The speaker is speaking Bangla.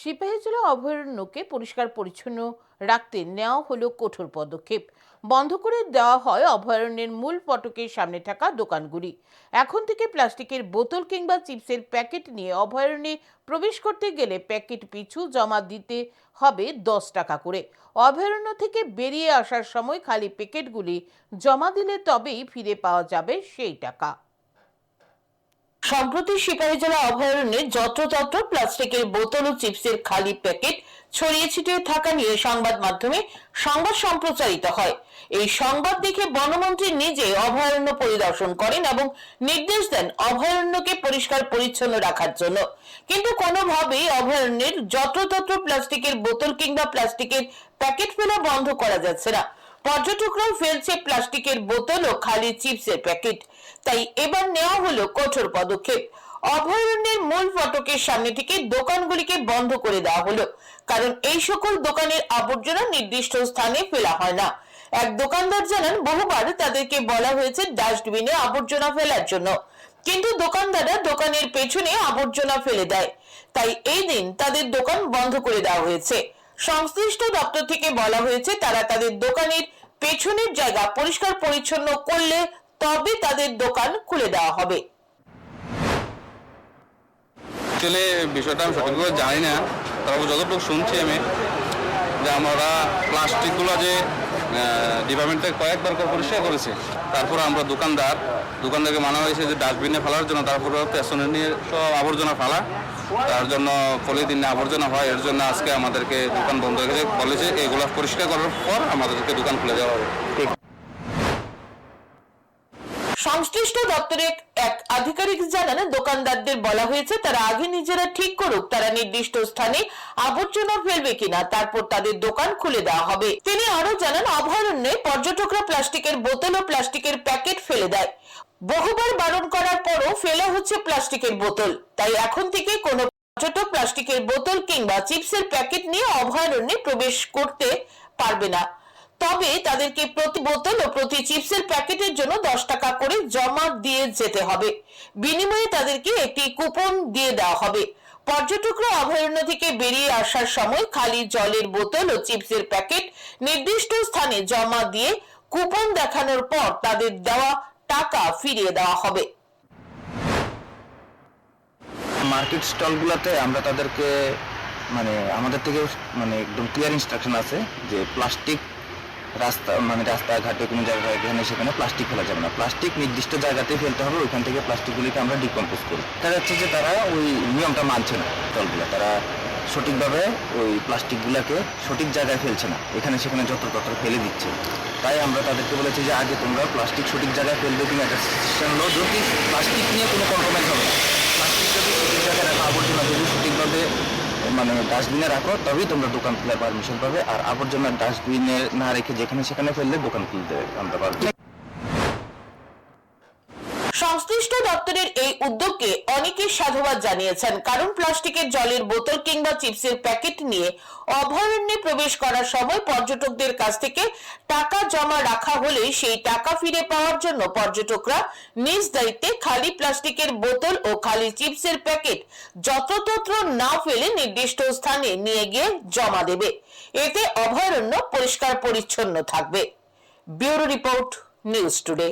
সিপাহীজলা অভয়ারণ্যকে পরিষ্কার পরিচ্ছন্ন রাখতে নেওয়া হলো কঠোর পদক্ষেপ। বন্ধ করে দেওয়া হয় অভয়ারণ্যের মূল ফটকের সামনে থাকা দোকানগুলি। এখন থেকে প্লাস্টিকের বোতল কিংবা চিপসের প্যাকেট নিয়ে অভয়ারণ্যে প্রবেশ করতে গেলে প্যাকেট পিছু জমা দিতে হবে 10 টাকা করে। অভয়ারণ্য থেকে বেরিয়ে আসার সময় খালি প্যাকেটগুলি জমা দিলে তবেই ফিরে পাওয়া যাবে সেই টাকা। সম্প্রতি সিপাহীজলা অভয়ারণ্যে যত্রতত্র প্লাস্টিকের বোতল ও চিপসের খালি প্যাকেট ছড়িয়ে ছিটিয়ে থাকা নিয়ে সংবাদ মাধ্যমে সংবাদ সম্প্রচারিত হয়। এই সংবাদ দেখে বনমন্ত্রী নিজে অভয়ারণ্য পরিদর্শন করেন এবং নির্দেশ দেন অভয়ারণ্যকে পরিষ্কার পরিচ্ছন্ন রাখার জন্য। কিন্তু কোনোভাবেই অভয়ারণ্যের যত্রতত্র প্লাস্টিকের বোতল কিংবা প্লাস্টিকের প্যাকেট ফেলা বন্ধ করা যাচ্ছে না। পর্যটকরাও ফেলছে প্লাস্টিকের বোতল ও খালি চিপসের প্যাকেট। তাই এবার নেওয়া হলো কঠোর পদক্ষেপ। অভয়ারণ্যের মূল ফটকের সামনে থেকে দোকানগুলিকে বন্ধ করে দেওয়া হলো, কারণ এই সকল দোকানের আবর্জনা নির্দিষ্ট স্থানে ফেলা হয় না। এক দোকানদার জানান, বহুবার তাদেরকে বলা হয়েছে ডাস্টবিনে আবর্জনা ফেলার জন্য, কিন্তু দোকানদাররা দোকানের পেছনে আবর্জনা ফেলে দেয়। তাই এই দিন তাদের দোকান বন্ধ করে দেওয়া হয়েছে। সংশ্লিষ্ট দপ্তর থেকে বলা হয়েছে তারা তাদের দোকানের পেছনের জায়গা পরিষ্কার পরিচ্ছন্ন করলে তবে তাদের দোকান খুলে দেওয়া হবে। বিষয়টা আমি সঠিকভাবে জানি না, তবে যতটুকু শুনছি আমি যে আমরা প্লাস্টিকগুলো যে ডিপার্টমেন্ট থেকে কয়েকবার পরিষ্কার করেছে, তারপর আমরা দোকানদারকে মানা হয়েছে যে ডাস্টবিনে ফেলার জন্য, তারপরে পেছনে নিয়ে সব আবর্জনা ফেলা, তার জন্য পলিথিন আবর্জনা হয়। এর জন্য আজকে আমাদেরকে দোকান বন্ধ রেখেছে, বলেছে এগুলো পরিষ্কার করার পর আমাদেরকে দোকান খুলে দেওয়া হবে। সংশ্লিষ্ট দপ্তরের এক আধিকারিক জানান, দোকানদারদের বলা হয়েছে তারা আগে নিজেরা ঠিক করুক তারা নির্দিষ্ট স্থানে আবর্জনা ফেলবে কিনা, তারপর তাদের দোকান খুলে দেওয়া হবে। তিনি আরো জানান, অভয়ারণ্যে পর্যটকরা প্লাস্টিকের বোতল ও প্লাস্টিকের প্যাকেট ফেলে দেয়। বহুবার বারণ করার পরও ফেলা হচ্ছে প্লাস্টিকের বোতল। তাই এখন থেকে কোনো পর্যটক প্লাস্টিকের বোতল কিংবা চিপসের প্যাকেট নিয়ে অভয়ারণ্যে প্রবেশ করতে পারবে না। তবে তাদেরকে প্রতি বোতল ও প্রতি চিপসের প্যাকেটের জন্য 10 টাকা করে জমা দিয়ে যেতে হবে। বিনিময়ে তাদেরকে একটি কুপন দিয়ে দেওয়া হবে। পর্যটকরা অভয়ারণ্য থেকে বেরিয়ে আসার সময় খালি জলের বোতল ও চিপসের প্যাকেট নির্দিষ্ট স্থানে জমা দিয়ে কুপন দেখানোর পর তাদের দেওয়া টাকা ফিরিয়ে দেওয়া হবে। মার্কেট স্টলগুলোতে আমরা তাদেরকে আমাদের থেকে একদম ক্লিয়ার ইনস্ট্রাকশন আছে যে প্লাস্টিক রাস্তাঘাটে কোনো জায়গায় এখানে সেখানে প্লাস্টিক ফেলা যাবে না। প্লাস্টিক নির্দিষ্ট জায়গাতে ফেলতে হবে, ওইখান থেকে প্লাস্টিকগুলিকে আমরা ডিকম্পোজ করি। দেখা যাচ্ছে যে তারা ওই নিয়মটা মানছে না, স্টলগুলো তারা সঠিকভাবে ওই প্লাস্টিকগুলোকে সঠিক জায়গায় ফেলছে না, এখানে সেখানে যত্রতত্র ফেলে দিচ্ছে। তাই আমরা তাদেরকে বলেছি যে আগে তোমরা প্লাস্টিক সঠিক জায়গায় ফেলবে কিনা একটা সিস্টেম লো, যদি প্লাস্টিক নিয়ে কোনো কম্প্রোমাইজ হবে না। প্লাস্টিক যদি সঠিক জায়গায় রাখা, আবর্জনা যদি সঠিকভাবে ডাস্টবিনে রাখো তবেই তোমরা দোকান খোলার পারমিশন পাবে। আর আবর্জনা ডাস্টবিনে না রেখে যেখানে সেখানে ফেললে দোকান খুলতে আমরা পারবো। সংশ্লিষ্ট দপ্তরের এই উদ্যোগকে অনেকে সাধুবাদ জানিয়েছেন, কারণ প্লাস্টিকের জলের বোতল কিংবা চিপসের প্যাকেট নিয়ে অভয়ারণ্যে প্রবেশ করার সময় পর্যটকদের কাছ থেকে টাকা জমা রাখা হলে সেই টাকা ফিরে পাওয়ার জন্য পর্যটকরা নিজ দায়িত্বে খালি প্লাস্টিকের বোতল ও খালি চিপসের প্যাকেট যত্রতত্র না ফেলে নির্দিষ্ট স্থানে নিয়ে গিয়ে জমা দেবে। এতে অভয়ারণ্য পরিষ্কার পরিচ্ছন্ন থাকবে। Bureau report, news today.